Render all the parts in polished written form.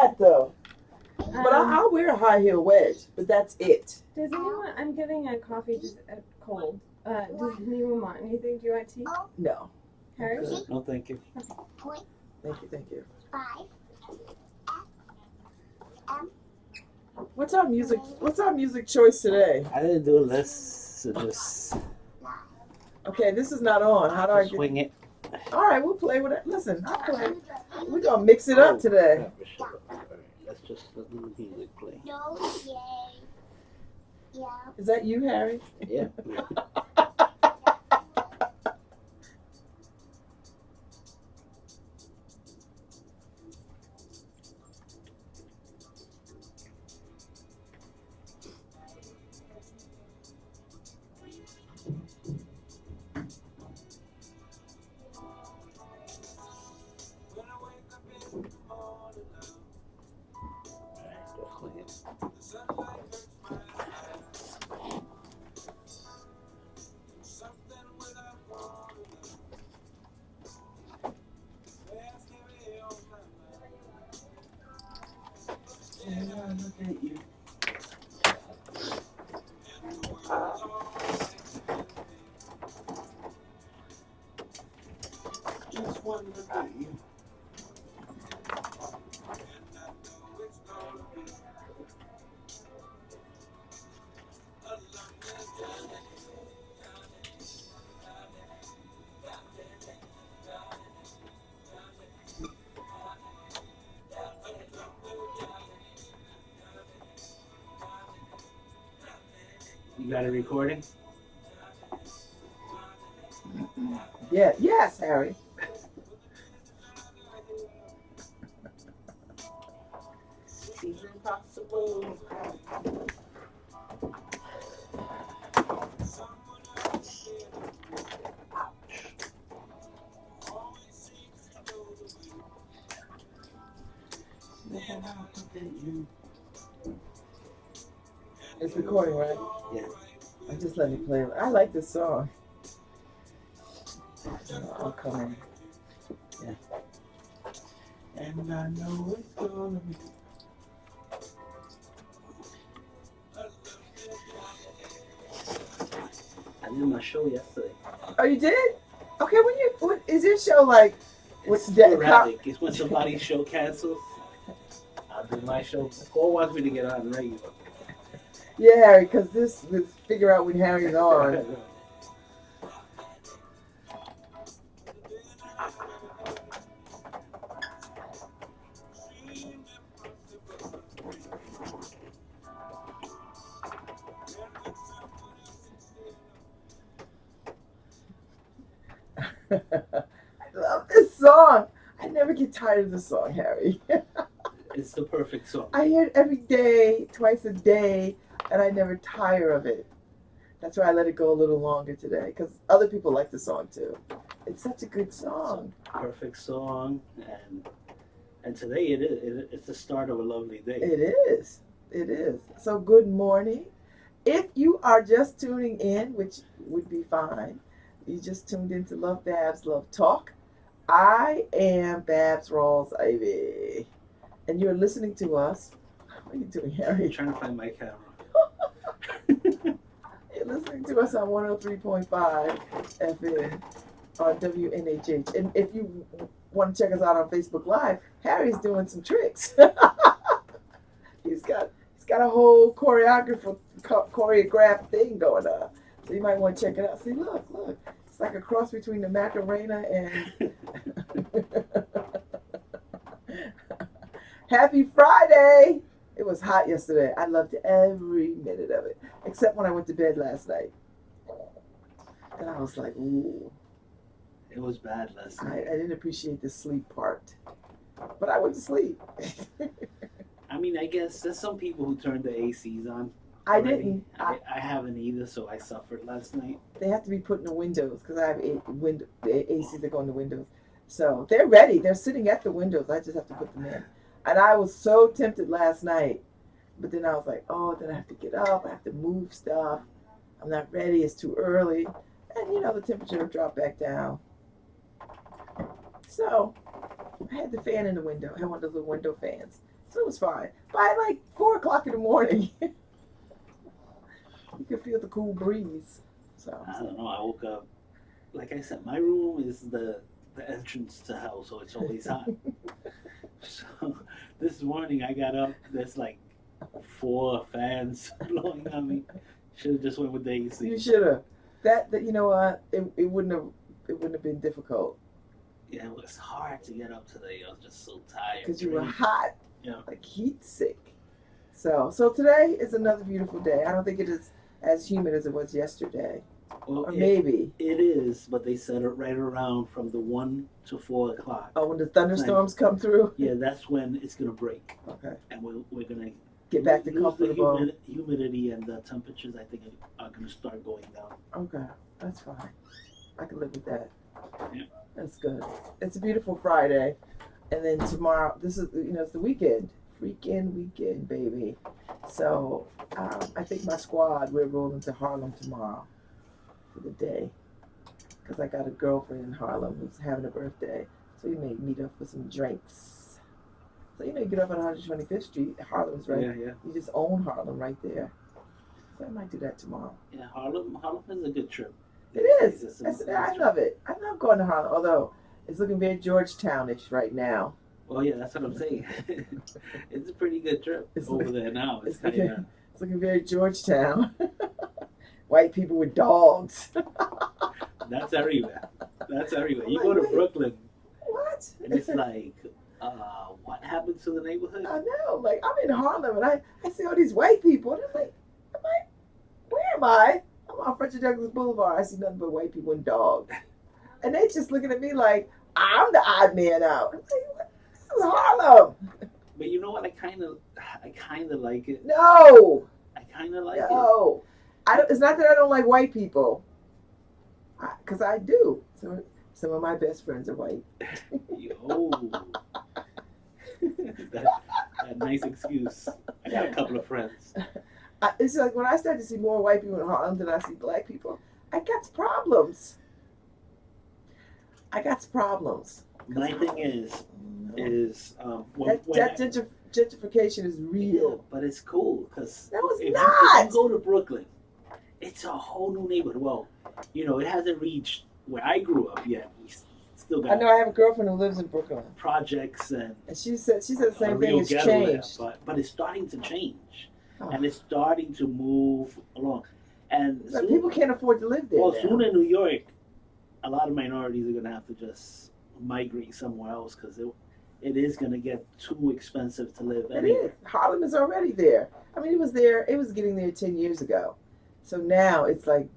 That though. But I'll wear a high heel wedge, but that's it. Does anyone? I'm getting a coffee, just a cold. Does anyone want anything? Do you want tea? No. Harry? No, thank you. Thank you, thank you. What's our music? What's our music choice today? I didn't do a list, so just Okay, this is not on. How do I get? swing it. All right, we'll play with it. Listen, I'll play. We're gonna mix it up today. Let's just let the music play. Is that you, Harry? Yeah. Look at you. Just one look at you. You got a recording? Yeah. Yes, Harry. Seems impossible. It's recording, right? Yeah. I'm just letting it play. I like this song. I'll come in. Yeah. And I know it's gonna be. I did my show yesterday. Oh, you did? Okay. What is your show like? It's sporadic. It's when somebody's show cancels. I'll do my show. Paul wants me to get on regular. Yeah, Harry, because this would figure out when Harry's on. I love this song. I never get tired of this song, Harry. It's the perfect song. I hear it every day, twice a day, and I never tire of it. That's why I let it go a little longer today, because other people like the song too. It's such a good song. Perfect song, and today it's the start of a lovely day. It is. It is. So good morning. If you are just tuning in, which would be fine, you just tuned into LoveBabz, LoveTalk. I am Babz Rawls-Ivy, and you're listening to us. What are you doing, Harry? I'm trying to find my camera. You're listening to us on 103.5 FM on WNHH. And if you want to check us out on Facebook Live, Harry's doing some tricks. He's got a whole choreographed thing going on. So you might want to check it out. See, look. It's like a cross between the Macarena and... Happy Friday! It was hot yesterday. I loved every minute of it, except when I went to bed last night. And I was like, ooh. It was bad last night. I didn't appreciate the sleep part. But I went to sleep. I mean, I guess there's some people who turned the ACs on. I didn't. I haven't either, so I suffered last night. They have to be put in the windows because I have the ACs that go in the windows. So they're ready. They're sitting at the windows. I just have to put them in. And I was so tempted last night. But then I was like, oh, then I have to get up. I have to move stuff. I'm not ready. It's too early. And, the temperature dropped back down. So I had the fan in the window. I had one of those little window fans. So it was fine. By like 4 o'clock in the morning, you could feel the cool breeze. So I don't know. I woke up, like I said, my room is the entrance to hell, so it's always hot. So this morning I got up. There's like 4 fans blowing on me. Should have just went with the AC. you should have. That you know what? It wouldn't have been difficult Yeah, it was hard to get up today. I was just so tired. because you were drained. hot, Yeah. like heat sick. So today is another beautiful day. I don't think it is as humid as it was yesterday, Well, or maybe. it is, but they set it right around from the 1 to 4 o'clock. Oh, when the thunderstorms come through. Yeah, that's when it's gonna break, Okay. and we're gonna Get back to lose comfortable. The humidity and the temperatures. I think are gonna start going down. Okay, that's fine. I can live with that. Yeah. That's good. It's a beautiful Friday, and then tomorrow. This is it's the weekend. Freaking weekend, baby. So I think my squad we're rolling to Harlem tomorrow for the day because I got a girlfriend in Harlem who's having a birthday. So we may meet up for some drinks. So you get up on 125th Street. Harlem's right. Yeah, yeah. You just own Harlem right there. So I might do that tomorrow. Yeah, Harlem is a good trip. It is. It's a nice I trip. love it. I love going to Harlem, although it's looking very Georgetownish right now. Well, yeah, that's what I'm saying. It's a pretty good trip It's over like- there now. It's it's kind of It's looking very Georgetown. White people with dogs. that's everywhere. That's everywhere. You I'm go to like, wait. Brooklyn, What? and it's like, what happened to the neighborhood? I know. Like, I'm in Harlem, and I see all these white people, and I'm like, where am I? I'm on Frederick Douglass Boulevard. I see nothing but white people and dogs. And they just looking at me like, I'm the odd man out. I'm like, what? This is Harlem. But you know what? I kind of like it. No. I kind of like it. No. It's not that I don't like white people. Because I do. Some of my best friends are white. Yo, that nice excuse. I got a couple of friends. It's like when I start to see more white people in Harlem than I see black people, I got problems. My thing is when that gentrification is real. yeah, but it's cool because No, it's if not. you go to Brooklyn, it's a whole new neighborhood. Well, it hasn't reached where I grew up yet. We still I got know I have a girlfriend who lives in Brooklyn, projects and and she said the a same real thing. It's ghetto there, changed. but it's starting to change, Oh. and it's starting to move along. And But people can't afford to live there. well, now. soon in New York, a lot of minorities are gonna have to just migrate somewhere else because it is gonna get too expensive to live It anywhere. is. Harlem is already there. I mean, it was there. It was getting there 10 years ago. So now it's like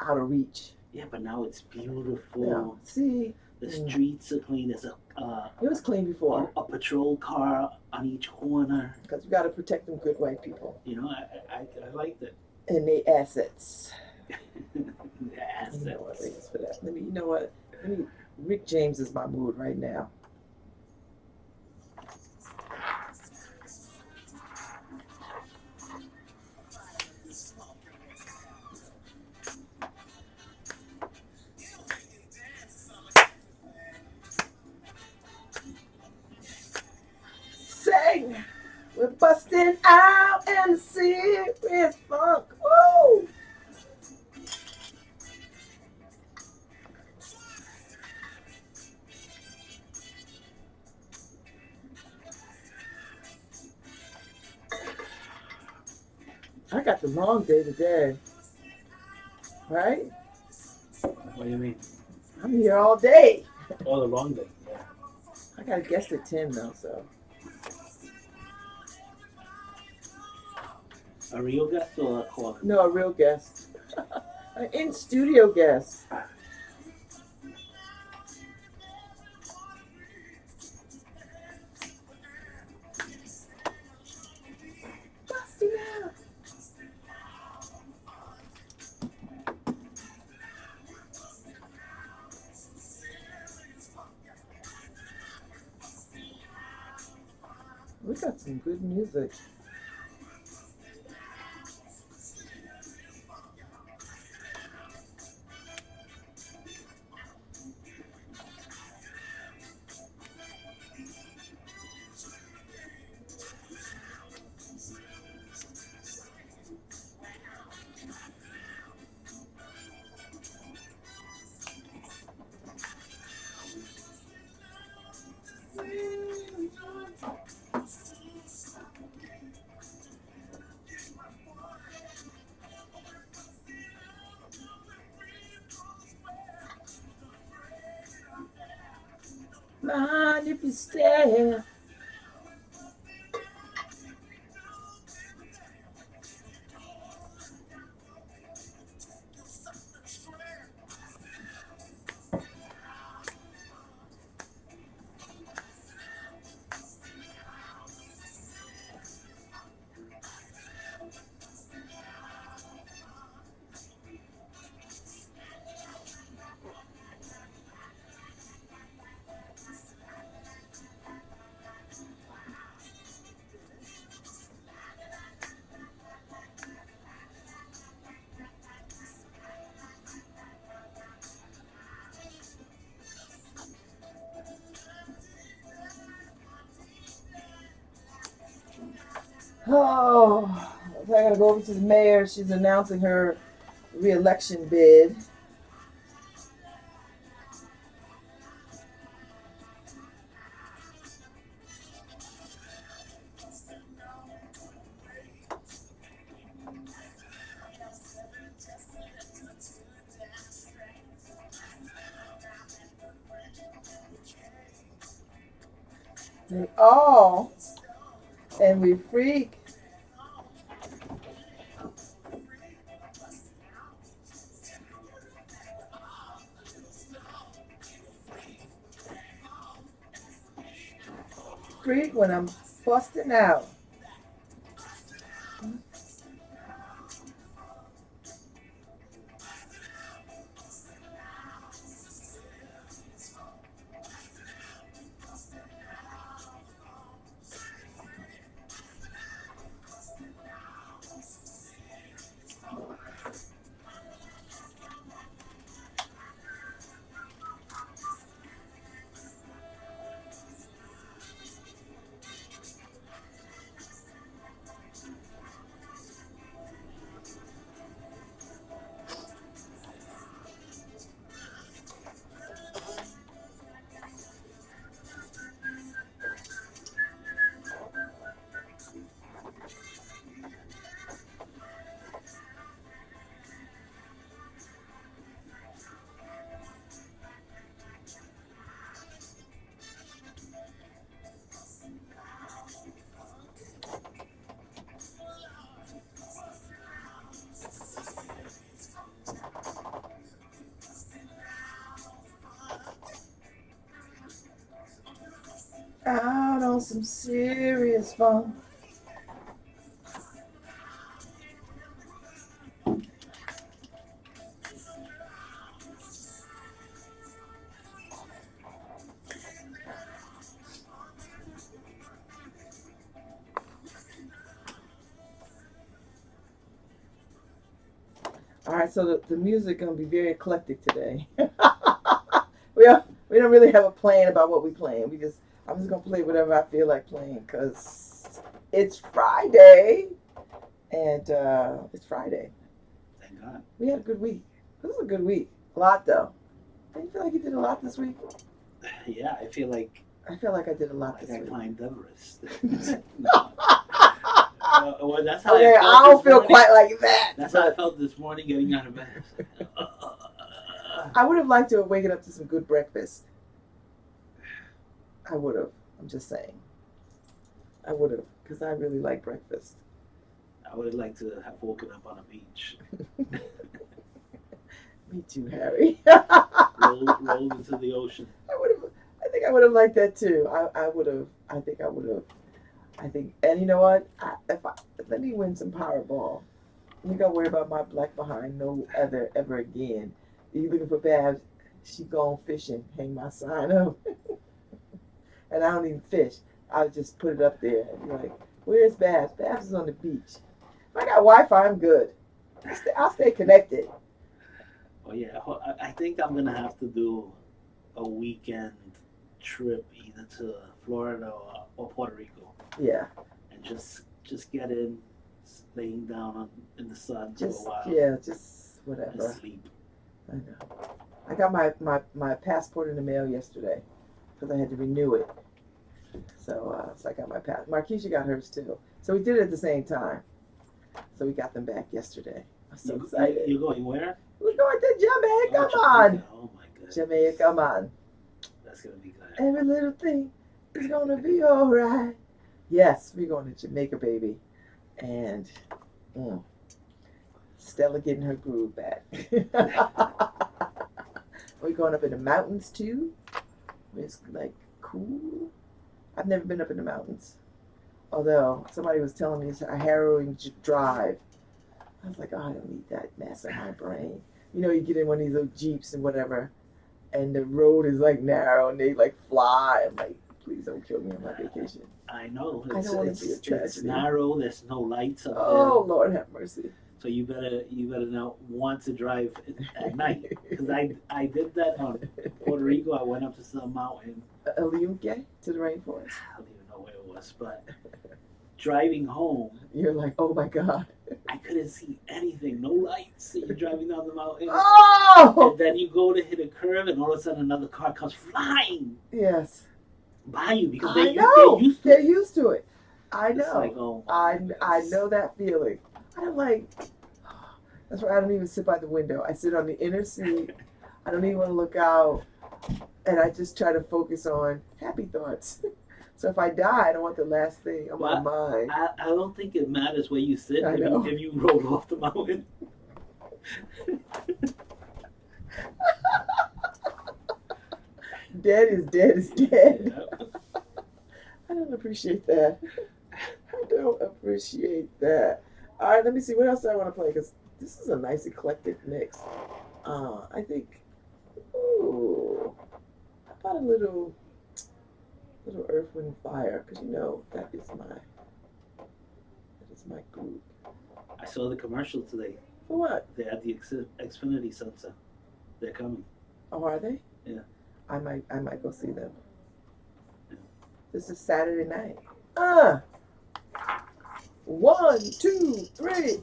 out of reach. Yeah, but now it's beautiful. Yeah. See, The streets are clean. There's it was clean before a patrol car on each corner. because you got to protect them good white people I liked it. and their assets. The You know what? assets. Thanks for that. You know what? Rick James is my mood right now. Sing! We're busting out in the serious funk. Woo! I got the long day today. Right? What do you mean? I'm here all day. Oh, the long day. Yeah. I got a guest at 10 though, so. A real guest or a call? No, a real guest. An in-studio guest. Busting out. We got some good music. Mind if you stay. Oh, so I gotta go over to the mayor. She's announcing her re-election bid. They all, and we freak. Freak when I'm busting out. Out on some serious fun. All right, so the music gonna be very eclectic today. We don't really have a plan about what we playing. I'm just gonna play whatever I feel like playing because it's Friday, and it's Friday. Thank God. We had a good week. This was a good week. A lot though. Do you feel like you did a lot this week? Yeah, I feel like I feel like I did a lot I this week. climbed Everest. No. Well, that's how Okay, I I felt don't this feel morning. quite like that. That's how I felt this morning getting out of bed. I would have liked to have waken up to some good breakfast. I would have. I'm just saying. I would have, because I really like breakfast. I would have liked to have woken up on a beach. Me too, Harry. rolled into the ocean. I think I would have liked that too. I would have. I think I would have. And you know what? Let me win some Powerball. You ain't gotta worry about my black behind no other ever again. You looking for Babz? She gone fishing. Hang my sign up. And I don't even fish. I'll just put it up there and be like, "Where's Babz? Babz is on the beach." If I got Wi-Fi, I'm good. I'll stay connected. Oh yeah, I think I'm gonna have to do a weekend trip either to Florida or Puerto Rico. Yeah. And just get in, laying down in the sun for a while. Yeah, just whatever. And sleep. I know. I got my passport in the mail yesterday because I had to renew it. So I got my passport. Marquisha got hers too. So we did it at the same time. So we got them back yesterday. I'm so excited. You're going where? We're going to Jamaica, Oh, man. Oh my God. Jamaica, man. that's gonna be good. Every little thing is gonna be all right. Yes, we're going to Jamaica, baby. And Stella getting her groove back. We're going up in the mountains too. It's like cool. I've never been up in the mountains. Although somebody was telling me it's a harrowing drive. I was like, oh, I don't need that mess in my brain. You know, you get in one of these little Jeeps and whatever, and the road is like narrow and they like fly. I'm like, please don't kill me on my vacation. I know. I don't want to be a It's tragedy. narrow. There's no lights up there. Oh, Lord have mercy. So you better not want to drive at night, because I did that on Puerto Rico. I went up to some mountain. Aliuque to the rainforest. I don't even know where it was, but driving home, You're like, oh my God. I couldn't see anything. No lights. So you're driving down the mountain, Oh! and then you go to hit a curve, and all of a sudden another car comes flying Yes. by you because I know. they're used to it. They're used to it. I It's know. like, oh, I goodness. know that feeling. I'm like, that's why I don't even sit by the window. I sit on the inner seat. I don't even want to look out. And I just try to focus on happy thoughts. So if I die, I don't want the last thing on my mind. I don't think it matters where you sit I know. if you roll off the mountain. Dead is dead is dead. Yeah. I don't appreciate that. I don't appreciate that. All right, let me see. What else do I want to play? Because this is a nice eclectic mix. I think, ooh, how about a little Earth, Wind, Fire? Because you know that is my group. I saw the commercial today. For what? They're at the Xfinity Center. They're coming. Oh, are they? Yeah. I might go see them. Yeah. This is Saturday night. 1, 2, 3.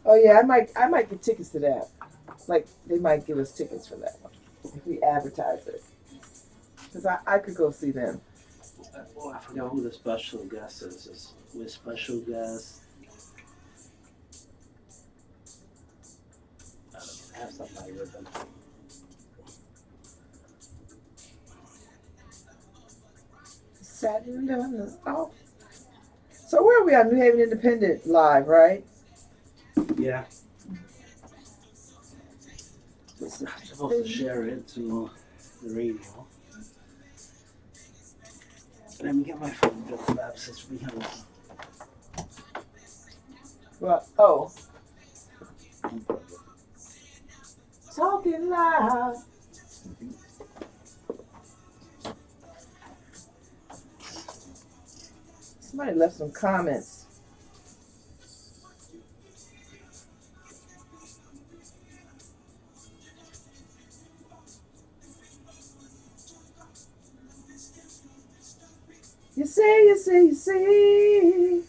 Oh yeah, I might get tickets to that. Like they might give us tickets for that one if we advertise it. Cause I could go see them. Oh, I forgot who the special guest is. With special guest. I don't know, I have somebody with them. Saturday night. Oh. So where are we on New Haven Independent Live, right? Yeah. I'm supposed to share it to the radio. Let me get my phone, LoveBabz, since we have. Well, oh. Talking loud. Somebody left some comments. You see.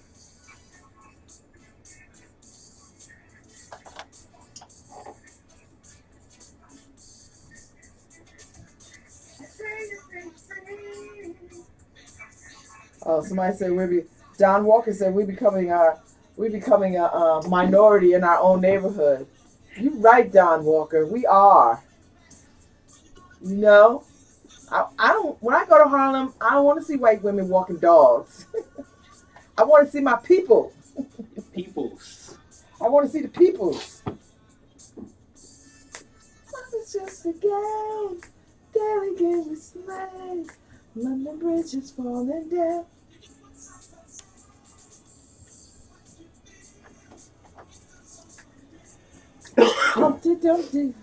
Oh, somebody said Don Walker said we're becoming a minority in our own neighborhood. You're right, Don Walker. We are. You know, I don't. When I go to Harlem, I don't want to see white women walking dogs. I want to see my people. Peoples. I want to see the peoples. It's just a game. Daily game is played. London Bridge is falling down. Humpty Dumpty.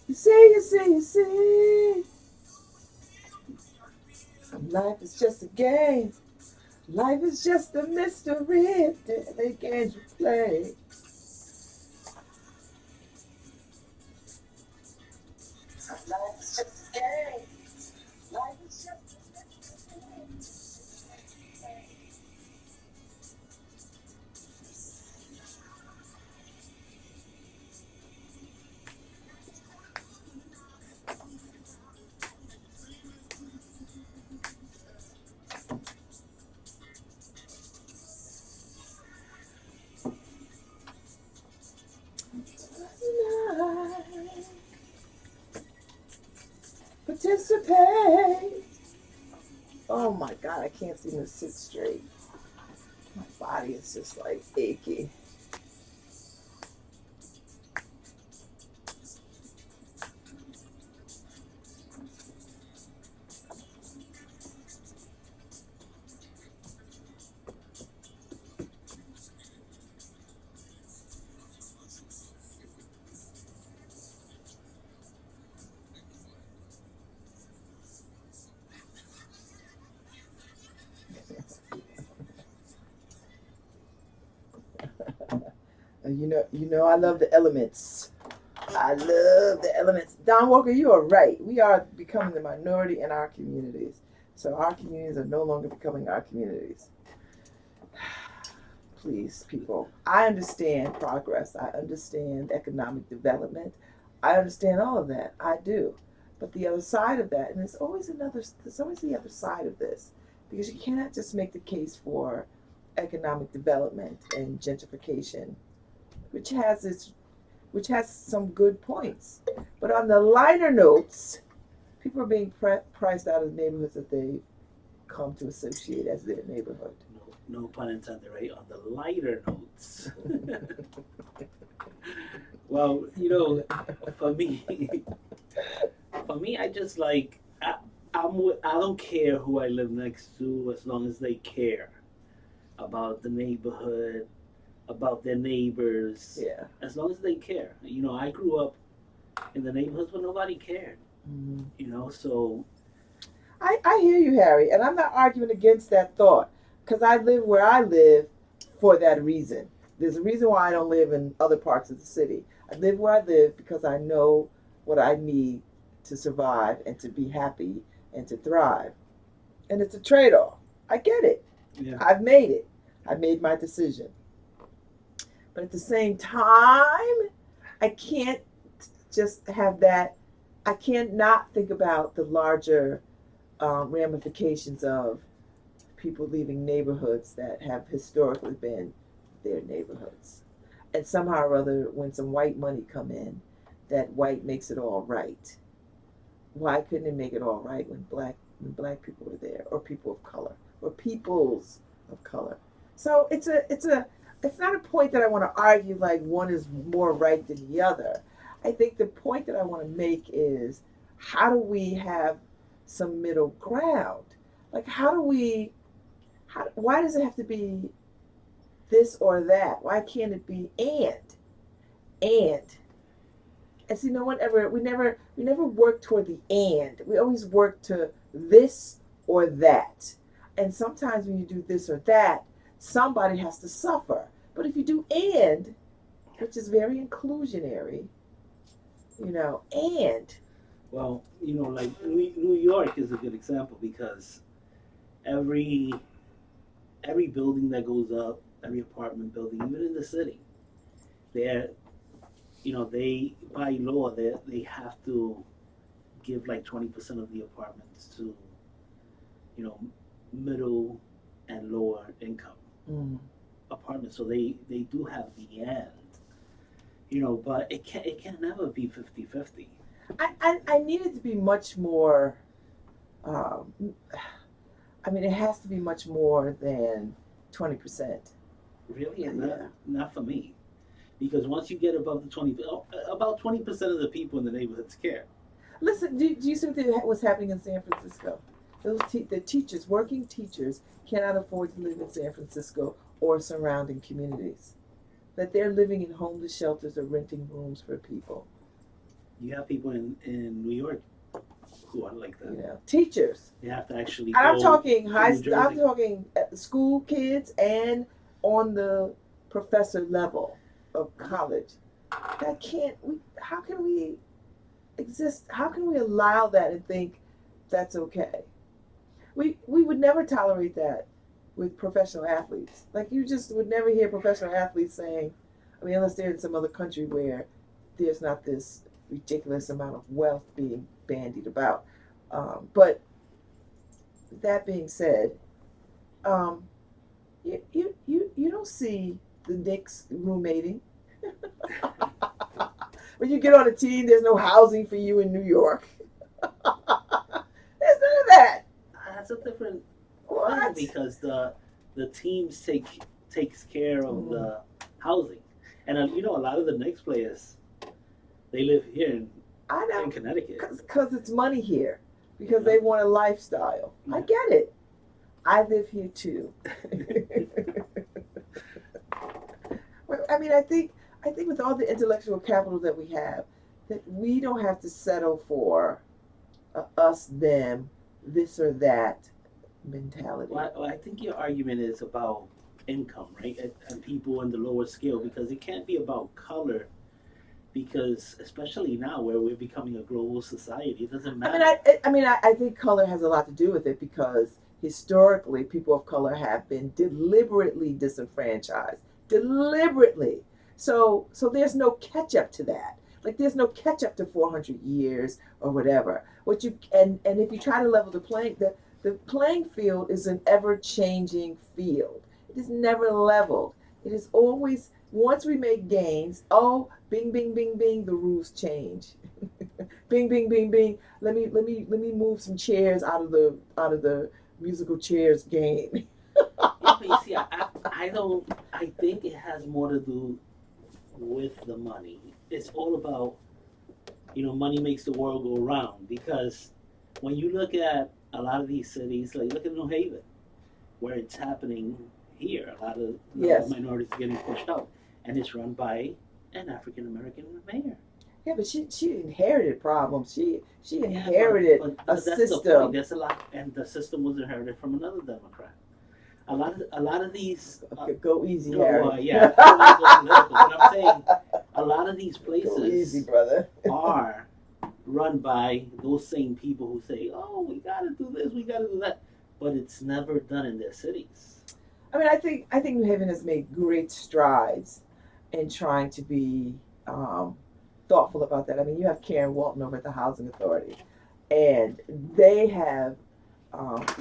You see. Life is just a game. Life is just a mystery. The games we play. Life is just a game. Life is just a mystery. anticipate. Oh my God, I can't seem to sit straight. My body is just like achy. I love the elements. I love the elements. Don Walker, you are right. We are becoming the minority in our communities. So our communities are no longer becoming our communities. Please, people. I understand progress. I understand economic development. I understand all of that. I do. But the other side of that, and there's always the other side of this, because you cannot just make the case for economic development and gentrification, which has some good points. But on the lighter notes, people are being priced out of the neighborhoods that they come to associate as their neighborhood. No pun intended, right? On the lighter notes. Well, for me, I just like I don't care who I live next to as long as they care about the neighborhood, about their neighbors. Yeah. As long as they care. I grew up in the neighborhoods where nobody cared. Mm-hmm. So. I hear you, Harry, and I'm not arguing against that thought, because I live where I live for that reason. There's a reason why I don't live in other parts of the city. I live where I live because I know what I need to survive and to be happy and to thrive. And it's a trade-off. I get it. Yeah. I've made it. I made my decision. But at the same time, I can't just have that. I can't not think about the larger ramifications of people leaving neighborhoods that have historically been their neighborhoods. And somehow or other, when some white money come in, that white makes it all right. Why couldn't it make it all right when black people were there, or people of color, or peoples of color? So it's not a point that I want to argue like one is more right than the other. I think the point that I want to make is, how do we have some middle ground? Like, why does it have to be this or that? Why can't it be and? And see, we never work toward the and. We always work to this or that. And sometimes when you do this or that, somebody has to suffer. But if you do and, which is very inclusionary, and. Well, like New York is a good example, because every building that goes up, every apartment building, even in the city, they by law they have to give like 20% of the apartments to middle and lower income apartments. So they do have the end, but it can never be 50-50. I need it to be much more. It has to be much more than 20%. Really, Yeah. not for me, because once you get above the 20, about 20% of the people in the neighborhoods care. Listen, do you see what's happening in San Francisco? The working teachers, cannot afford to live in San Francisco or surrounding communities. That they're living in homeless shelters or renting rooms for people. You have people in New York who are like that. Teachers. They have to actually. I'm talking I'm talking school kids and on the professor level of college. How can we exist? How can we allow that and think that's okay? We would never tolerate that with professional athletes. Like, you just would never hear professional athletes saying, unless they're in some other country where there's not this ridiculous amount of wealth being bandied about. But that being said, you don't see the Knicks roommating. When you get on a team, there's no housing for you in New York. a different thing What? because the teams takes care of the housing, and you know a lot of the Knicks players they live here I know. in Connecticut. Because it's money here. Because they want a lifestyle. I get it. I live here too. Well, I mean, I think with all the intellectual capital that we have, that we don't have to settle for us, them, this or that mentality. Well, I think your argument is about income, right? And people in the lower scale, because it can't be about color. Because especially now, where we're becoming a global society, it doesn't matter. I think color has a lot to do with it because historically, people of color have been deliberately disenfranchised, deliberately. So there's no catch up to that. Like there's no catch up to 400 years or whatever. And if you try to level the playing field is an ever changing field. It is never leveled. It is always once we make gains. Oh, bing, bing, bing, bing. The rules change. Bing, bing, bing, bing. Let me move some chairs out of the musical chairs game. Yeah, but you see, I think it has more to do with the money. It's all about, money makes the world go round. Because when you look at a lot of these cities, like look at New Haven, where it's happening here, a lot of minorities are getting pushed out, and it's run by an African American mayor. Yeah, but she inherited problems. She inherited but a that's system. The point. There's a lot, and the system was inherited from another Democrat. A lot of these. Go easy, Harry. Yeah, I don't wanna go political, but I'm saying a lot of these Go easy, places brother. are run by those same people who say, "Oh, we got to do this, we got to do that," but it's never done in their cities. I mean, I think New Haven has made great strides in trying to be thoughtful about that. I mean, you have Karen Walton over at the Housing Authority, and they have,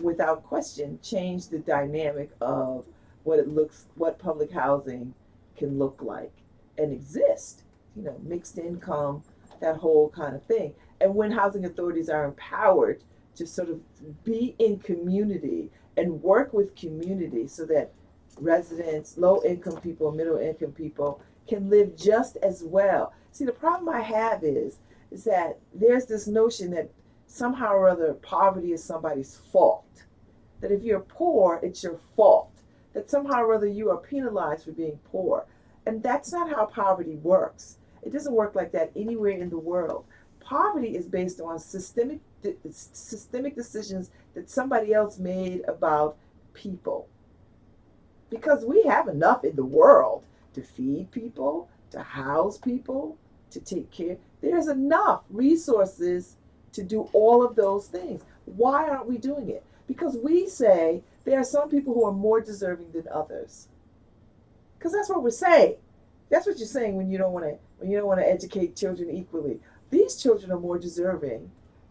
without question, changed the dynamic of what public housing can look like and exist. Mixed income, that whole kind of thing. And when housing authorities are empowered to sort of be in community and work with community so that residents, low income people, middle income people can live just as well. See, the problem I have is that there's this notion that somehow or other poverty is somebody's fault. That if you're poor, it's your fault. That somehow or other you are penalized for being poor. And that's not how poverty works. It doesn't work like that anywhere in the world. Poverty is based on systemic decisions that somebody else made about people. Because we have enough in the world to feed people, to house people, to take care. There's enough resources to do all of those things. Why aren't we doing it? Because we say there are some people who are more deserving than others. Because that's what we're saying. That's what you're saying when you don't want to educate children equally. These children are more deserving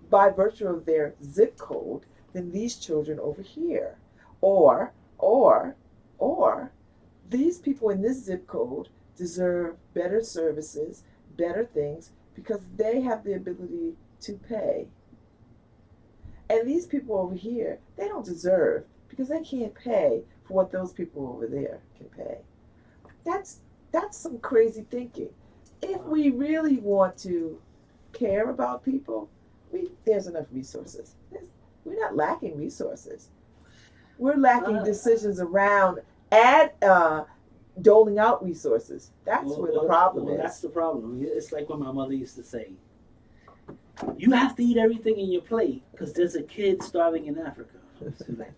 by virtue of their zip code than these children over here. Or these people in this zip code deserve better services, better things, because they have the ability to pay. And these people over here, they don't deserve because they can't pay for what those people over there can pay. That's some crazy thinking. If we really want to care about people, there's enough resources. We're not lacking resources. We're lacking decisions around doling out resources. That's where the problem is. That's the problem. It's like what my mother used to say. You have to eat everything in your plate because there's a kid starving in Africa. So like,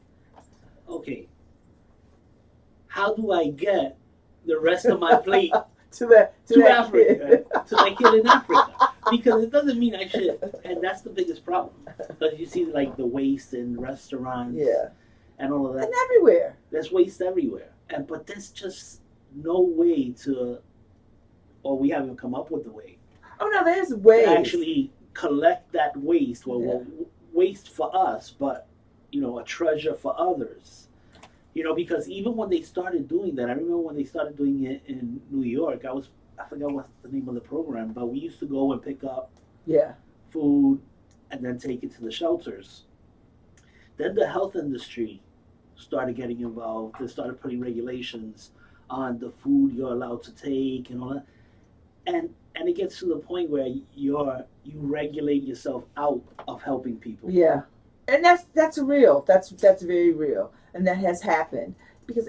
okay, how do I get the rest of my plate to Africa, to my kid in Africa? Because it doesn't mean I should, and that's the biggest problem. Because you see like the waste in restaurants, and all of that, and everywhere. There's waste everywhere, but there's just no way to, or we haven't come up with the way. Oh no, there's ways to actually collect that waste. Well, waste for us, but a treasure for others. Because even when they started doing that, I remember when they started doing it in New York, I forgot what's the name of the program, but we used to go and pick up food and then take it to the shelters. Then the health industry started getting involved. They started putting regulations on the food you're allowed to take and all that. And it gets to the point where you regulate yourself out of helping people. Yeah, and that's real. That's very real, and that has happened because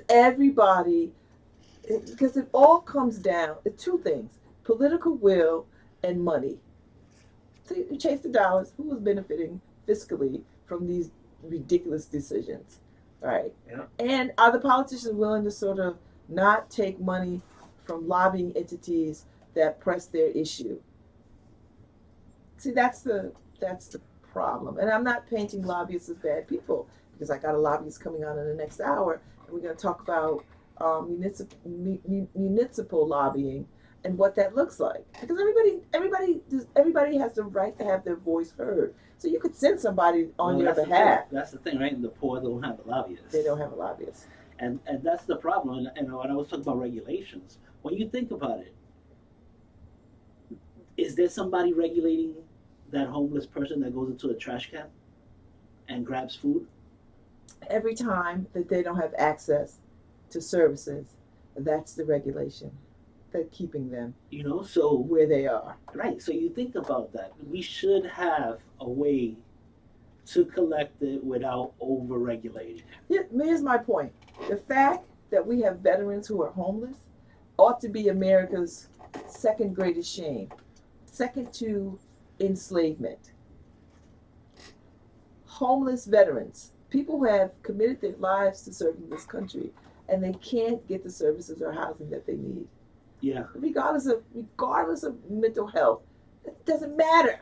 because it all comes down to two things: political will and money. So you chase the dollars. Who is benefiting fiscally from these ridiculous decisions, right? Yeah. And are the politicians willing to sort of not take money from lobbying entities that press their issue? See, that's the problem. And I'm not painting lobbyists as bad people because I got a lobbyist coming on in the next hour, and we're going to talk about municipal lobbying and what that looks like. Because everybody has the right to have their voice heard. So you could send somebody on your behalf. That's the thing, right? And the poor don't have a lobbyist. They don't have a lobbyist. And that's the problem. And when I was talking about regulations, when you think about it, is there somebody regulating that homeless person that goes into a trash can and grabs food? Every time that they don't have access to services, that's the regulation that's keeping them, So where they are. right. So you think about that. We should have a way to collect it without over-regulating. Here's my point. The fact that we have veterans who are homeless ought to be America's second greatest shame, second to enslavement. Homeless veterans, people who have committed their lives to serving this country, and they can't get the services or housing that they need. Yeah, Regardless of mental health, it doesn't matter.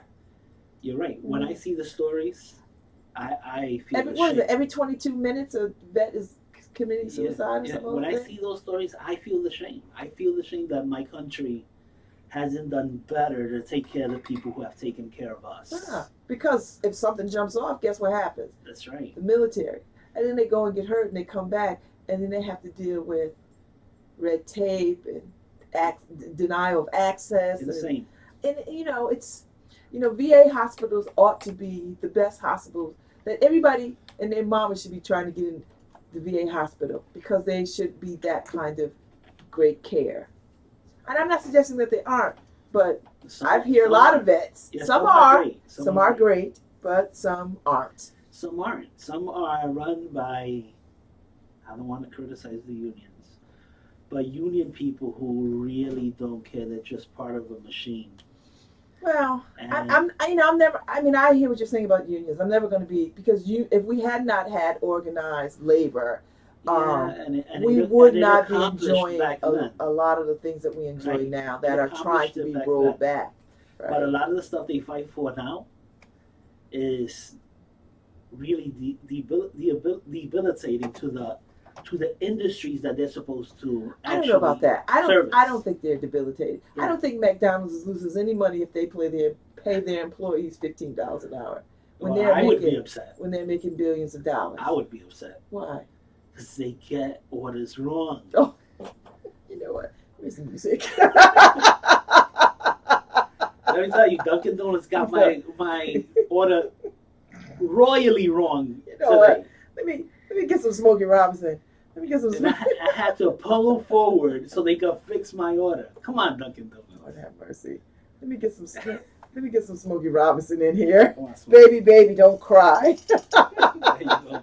you're right. When I see the stories, I feel Every 22 minutes a vet is committing suicide or something When like I that? see those stories, I feel the shame. I feel the shame that my country hasn't done better to take care of the people who have taken care of us. Because if something jumps off, guess what happens? That's right. The military. And then they go and get hurt and they come back and then they have to deal with red tape and denial of access. Insane. And VA hospitals ought to be the best hospitals that everybody and their mama should be trying to get in the VA hospital because they should be that kind of great care. And I'm not suggesting that they aren't, but I hear a lot of vets. Yeah, some are great. Some are great, but some aren't. Some aren't. Some are run by, I don't want to criticize the unions, but union people who really don't care. They're just part of a machine. Well, And I'm never. I mean, I hear what you're saying about unions. I'm never going to be because if we had not had organized labor, we would not be enjoying a lot of the things that we enjoy now that are trying to be rolled back. Right? But a lot of the stuff they fight for now is really debilitating to the industries that they're supposed to. I don't know about that. I don't think they're debilitated. Yeah. I don't think McDonald's loses any money if they pay their employees $15 an hour. I would be upset when they're making billions of dollars. I would be upset. Why? Because they get orders wrong. Oh, you know what? Here's some music. Let me tell you, Dunkin' Donuts got my order royally wrong. You know what? Let me get some Smokey Robinson. Let me get some. I had to pull forward so they could fix my order. Come on, Dunkin' Donuts. Lord have mercy. Let me get some Smokey Robinson in here. On, baby, don't cry. There you go.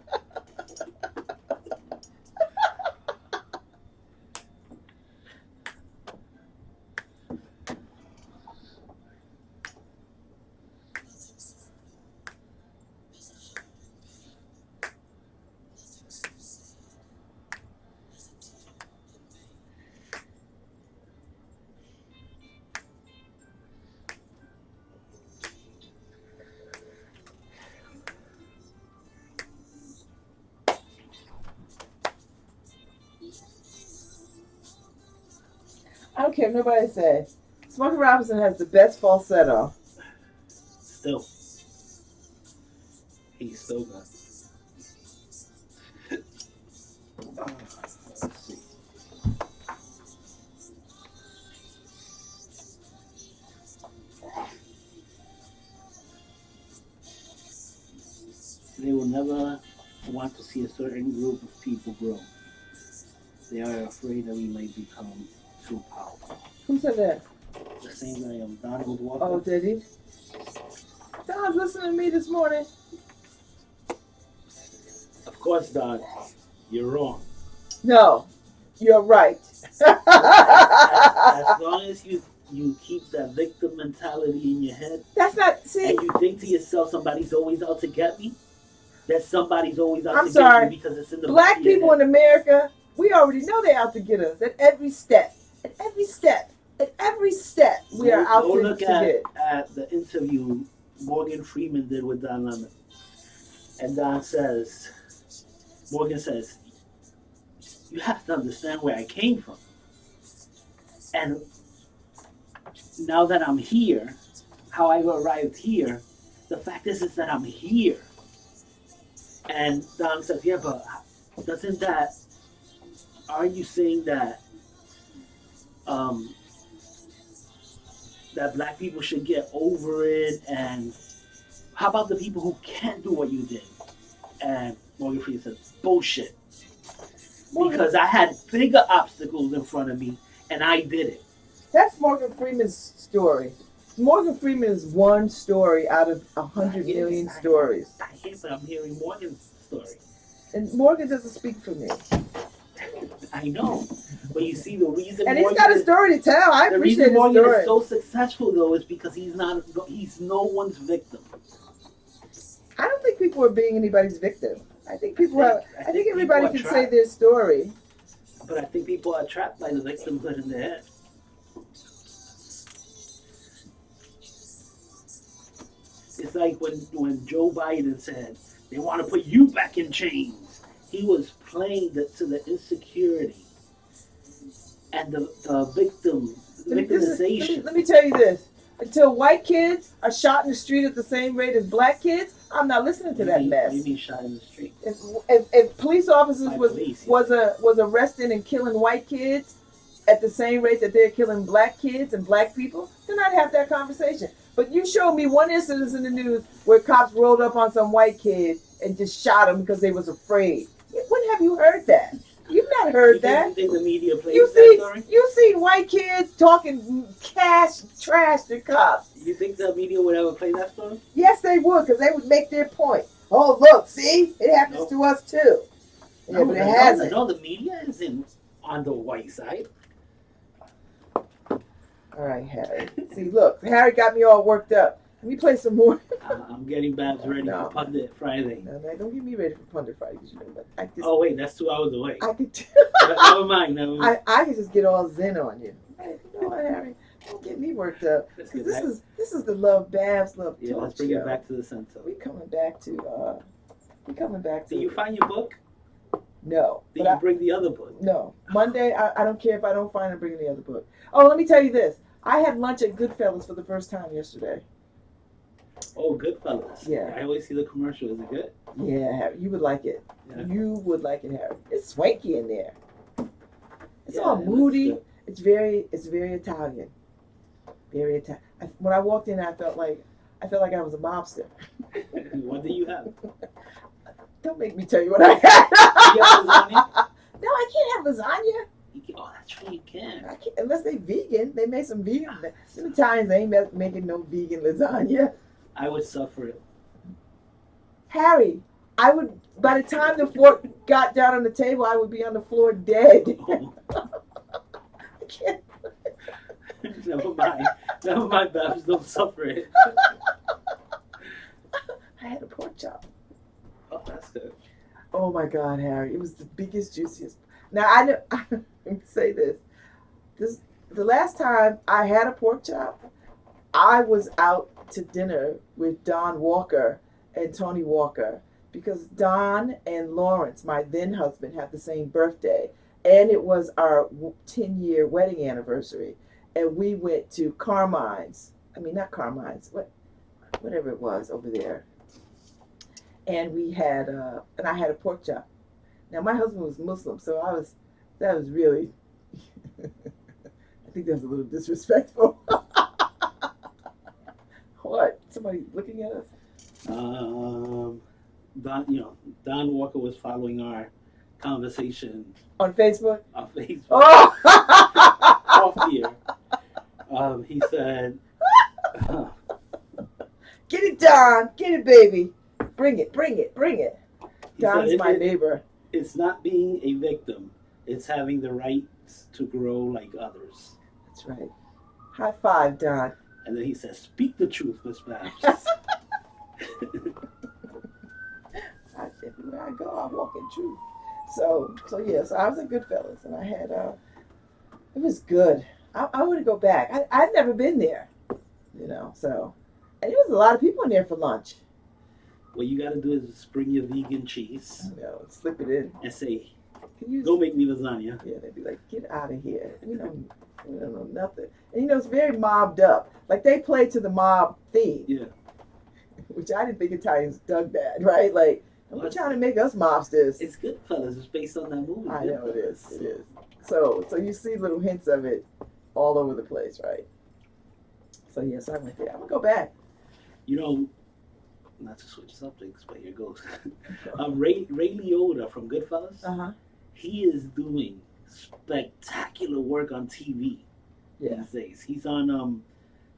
I don't care if nobody says. Smokey Robinson has the best falsetto. Still. He's still good. Let's see. They will never want to see a certain group of people grow. They are afraid that we might become too powerful. Who said that? The same guy, Donald Walker. Oh, did he? Don's listening to me this morning. Of course, Don, you're wrong. No, you're right. As long as you keep that victim mentality in your head, That's not, see, and you think to yourself, somebody's always out to get me, that somebody's always out I'm to sorry. get me because it's in the black back of your people head. in America, we already know they're out to get us at every step. At every step. At every step, we are out Go to look get. at the interview Morgan Freeman did with Don Lemon. And Morgan says, you have to understand where I came from. And now that I'm here, how I arrived here, the fact is that I'm here. And Don says, yeah, but are you saying that that black people should get over it? And how about the people who can't do what you did? And Morgan Freeman says, bullshit. Because I had bigger obstacles in front of me, and I did it. That's Morgan Freeman's story. Morgan Freeman is one story out of 100 million stories. I hear, but I'm hearing Morgan's story. And Morgan doesn't speak for me. I know, but you see, the reason And Morgan he's got a story to tell. I the appreciate reason his Morgan story. is so successful though is because he's no one's victim. I don't think people are being anybody's victim. I think everybody people can are say their story. But I think people are trapped by the victimhood in their head. It's like when Joe Biden said they want to put you back in chains. He was playing to the insecurity and the victimization. Let me tell you this. Until white kids are shot in the street at the same rate as black kids, I'm not listening to that mess. What do you mean shot in the street? If police officers Police, was arresting and killing white kids at the same rate that they're killing black kids and black people, then I'd have that conversation. But you showed me one incident in the news where cops rolled up on some white kid and just shot him because they was afraid. When have you heard that? You've not heard that. You think the media plays that story? You seen white kids talking trash to cops. You think the media would ever play that story? Yes, they would, because they would make their point. Oh, look, see? It happens to us, too. Yeah, but it hasn't. No, the media isn't on the white side. All right, Harry. See, look, Harry got me all worked up. Let me play some more. I'm getting Babz ready for Pundit Friday. No, don't get me ready for Pundit Friday, because you know what? Oh, wait, that's 2 hours away. I could. Never mind. I could just get all zen on you. Hey, you know what, Harry? Don't get me worked up. This is the LoveBabz LoveTalk Yeah, let's bring it back to the center. We coming back to. Did you find your book? No. Did you bring the other book? No. Monday, I don't care if I don't find it, bringing the other book. Oh, let me tell you this. I had lunch at Goodfellas for the first time yesterday. Oh, Goodfellas. Yeah. I always see the commercial. Is it good? Yeah, Harry, you would like it. Yeah. You would like it, Harry. It's swanky in there. It's all moody. It's very Italian. Very Italian. When I walked in, I felt like I was a mobster. What do you have? Don't make me tell you what I had. You have lasagna? No, I can't have lasagna. Oh, that's right, you can. I can't, unless they vegan. They made some vegan. Some Italians ain't making no vegan lasagna. I would suffer it. Harry, I would. By the time the fork got down on the table, I would be on the floor dead. Oh. I can't. Never mind, Babz. Don't suffer it. I had a pork chop. Oh, that's good. Oh my God, Harry! It was the biggest, juiciest. Now I know. Let me say this. The last time I had a pork chop, I was out to dinner with Don Walker and Tony Walker because Don and Lawrence, my then husband, had the same birthday, and it was our 10-year wedding anniversary, and we went to Carmine's. I mean, not Carmine's. Whatever it was over there. And we had, and I had a pork chop. Now my husband was Muslim, so that was really, I think that was a little disrespectful. What? Somebody looking at us? Don Walker was following our conversation On Facebook? on Facebook Oh! off here. He said, Get it, Don. Get it, baby. Bring it, bring it, bring it. he said Don's my neighbor. it's not being a victim; it's having the rights to grow like others. That's right. High five, Don. And then he says, "Speak the truth, Miss Babz." Everywhere I go, I walk in truth. So yes, I was in Goodfellas, and I had it was good. I want to go back. I'd never been there, so, and there was a lot of people in there for lunch. What you got to do is bring your vegan cheese Slip it in. and say, Can you? "Go make me lasagna." Yeah, they'd be like, "Get out of here." We don't know nothing. And it's very mobbed up. Like they play to the mob theme. Yeah. Which I didn't think Italians dug that, right? Like, they're trying to make us mobsters. It's Goodfellas. It's based on that movie. I know it is. It is. So you see little hints of it all over the place, right? So yes, I went there. I'm gonna go back. Not to switch subjects, but here goes. Ray Liotta from Goodfellas. He is doing spectacular work on TV these days. He's on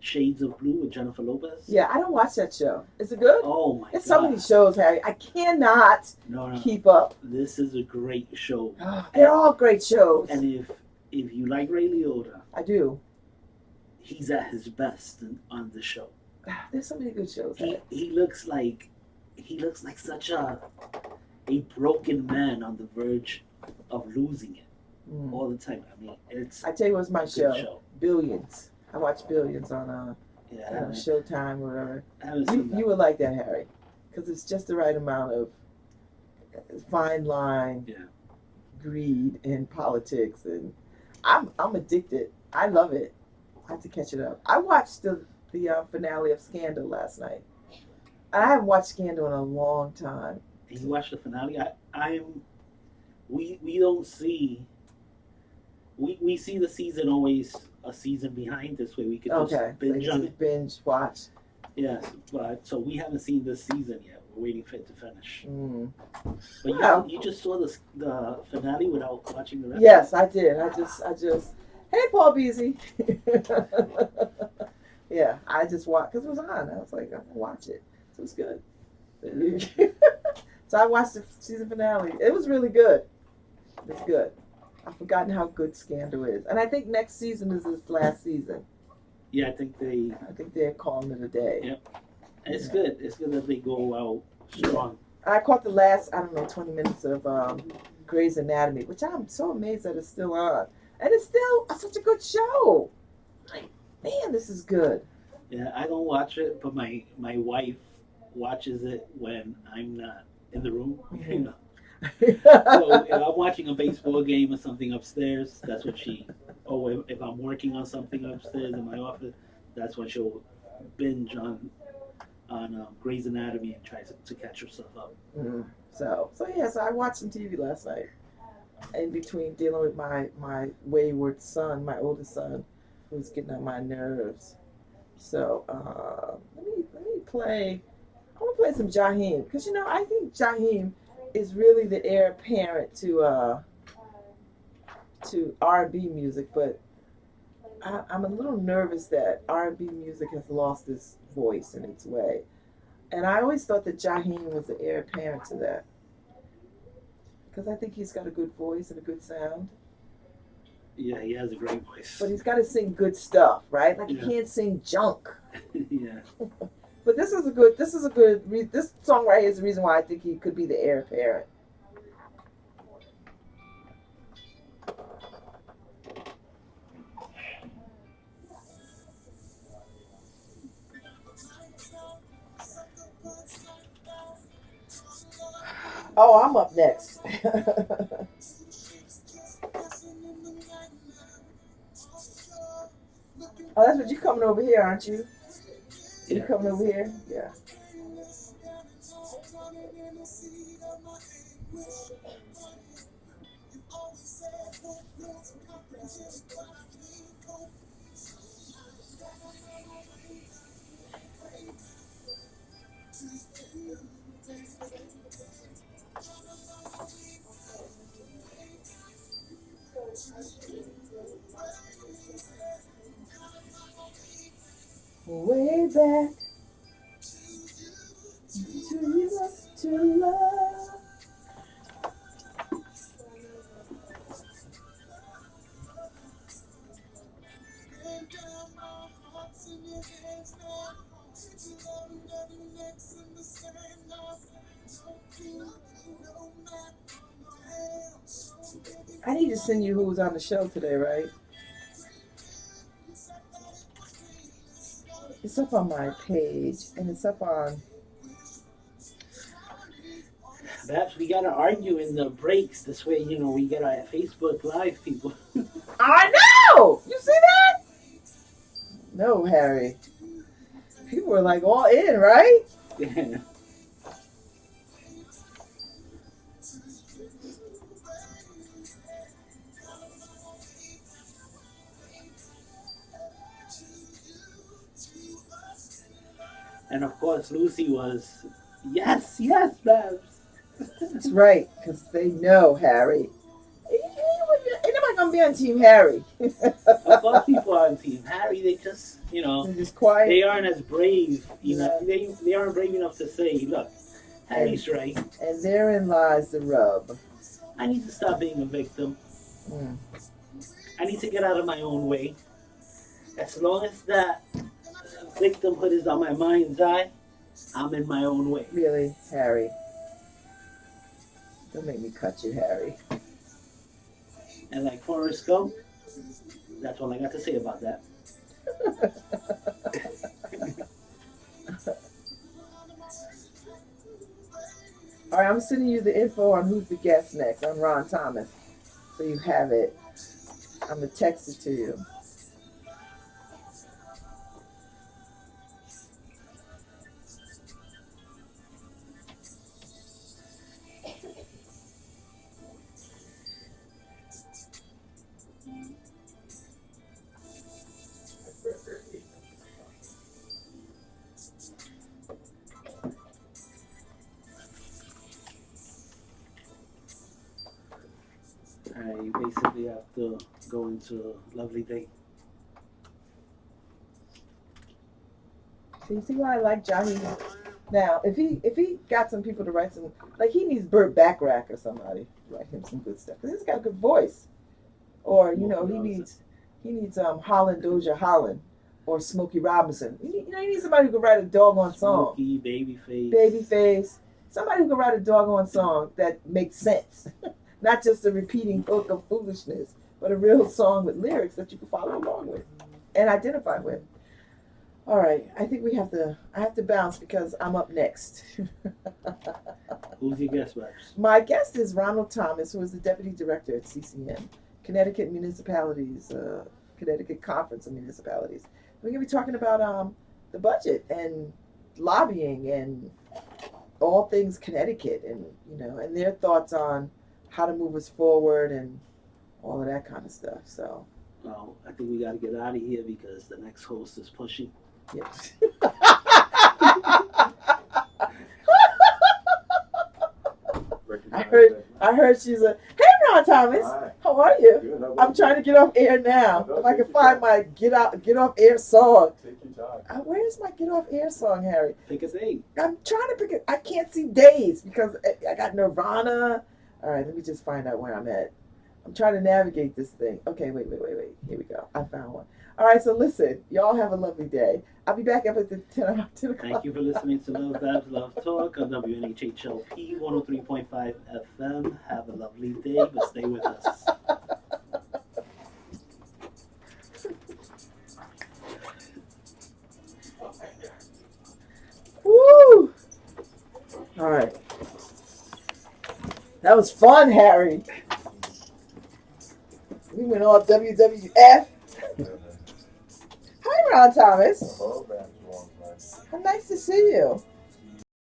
Shades of Blue with Jennifer Lopez. Yeah, I don't watch that show. Is it good? Oh my god! It's so many shows, Harry. I cannot No. keep up. This is a great show. They're all great shows. And if you like Ray Liotta, I do. he's at his best on the show. There's so many good shows. He looks like such a broken man on the verge of losing it all the time. I mean, I tell you what's my a good show. Billions. I watch Billions on Showtime or whatever. I haven't seen that. You would like that, Harry, because it's just the right amount of fine line, greed in politics, and I'm addicted. I love it. I have to catch it up. I watched the finale of Scandal last night. I haven't watched Scandal in a long time. You watched the finale? We don't see. We see the season always a season behind. This way we could just binge on it. Binge watch. Yes, but so we haven't seen this season yet. We're waiting for it to finish. But you just saw the finale without watching the rest. Yes, I did. I just. Hey, Paul Beasy. Yeah, I just watched because it was on. I was like, I'm gonna watch it. So it's good. So I watched the season finale. It was really good. It's good. I've forgotten how good Scandal is, and I think next season is its last season. Yeah, I think they're calling it a day. Yep. And it's good. It's good that they go out strong. I caught the last 20 minutes of Grey's Anatomy, which I'm so amazed that it's still on, and it's still such a good show. Like, man, this is good. Yeah, I don't watch it, but my wife watches it when I'm not in the room. So if I'm watching a baseball game or something upstairs, that's what or if I'm working on something upstairs in my office, that's when she'll binge on Grey's Anatomy and try to catch herself up. So I watched some TV last night in between dealing with my wayward son, my oldest son, who's getting on my nerves. So let me play. I want to play some Jaheim because I think Jaheim is really the heir apparent to R&B music, but I'm a little nervous that R&B music has lost its voice in its way, and I always thought that Jaheim was the heir apparent to that because I think he's got a good voice and a good sound. Yeah, he has a great voice. But he's got to sing good stuff, right? Like he can't sing junk. Yeah. But this song right here is the reason why I think he could be the heir apparent. Oh, I'm up next. Oh, that's what you coming over here, aren't you? You coming over here? Yeah. way back to you to love. I need to send you who was on the show today, right? It's up on my page, and it's up on. Babz, we gotta argue in the breaks. This way, we get our Facebook Live people. I know! You see that? No, Harry. People were like all in, right? Yeah. And of course, Lucy was, yes, Babz. That's right, because they know Harry. Ain't nobody gonna be on Team Harry. Of course, people are on Team Harry. They just, They're just quiet. they aren't as brave. They aren't brave enough to say, look, Harry's right. And therein lies the rub. I need to stop being a victim. Mm. I need to get out of my own way. As long as that victimhood is on my mind's eye, I'm in my own way. Really, Harry. Don't make me cut you, Harry. And like Forrest Gump, that's all I got to say about that. All right, I'm sending you the info on who's the guest next on Ron Thomas. So you have it. I'm going to text it to you. You basically have to go into a lovely day. So you see why I like Jahi? Now, if he got some people to write some, like he needs Burt Bacharach or somebody to write him some good stuff, because he's got a good voice. Or he needs Holland Doja Holland or Smokey Robinson. He needs somebody who can write a doggone song. Smokey, Babyface. Babyface. Somebody who can write a doggone song that makes sense. Not just a repeating book of foolishness, but a real song with lyrics that you can follow along with and identify with. All right, I think I have to bounce because I'm up next. Who's your guest, Babz? My guest is Ronald Thomas, who is the Deputy Director at CCM, Connecticut Municipalities, Connecticut Conference of Municipalities. We're going to be talking about the budget and lobbying and all things Connecticut and, and their thoughts on how to move us forward and all of that kind of stuff. So, Well, I think we got to get out of here because the next host is pushing. yes. I heard she's a, hey, Ron Thomas, Hi. how are you? Good. How about I'm trying to get off air now. No, If I take can your find time. my get off air song. Take your time. Where's my get off air song, Harry? Pick a date. I'm trying to pick it. I can't see days because I got Nirvana. All right, let me just find out where I'm at. I'm trying to navigate this thing. Okay, wait. Here we go. I found one. All right, so listen, y'all have a lovely day. I'll be back up at the 10 o'clock. Thank you for listening to LoveBabz, Love Talk on WNHHLP 103.5 FM. Have a lovely day, but stay with us. Woo! All right. That was fun, Harry. We went all WWF. Hi, Ron Thomas. LoveBabz one, man. How nice to see you.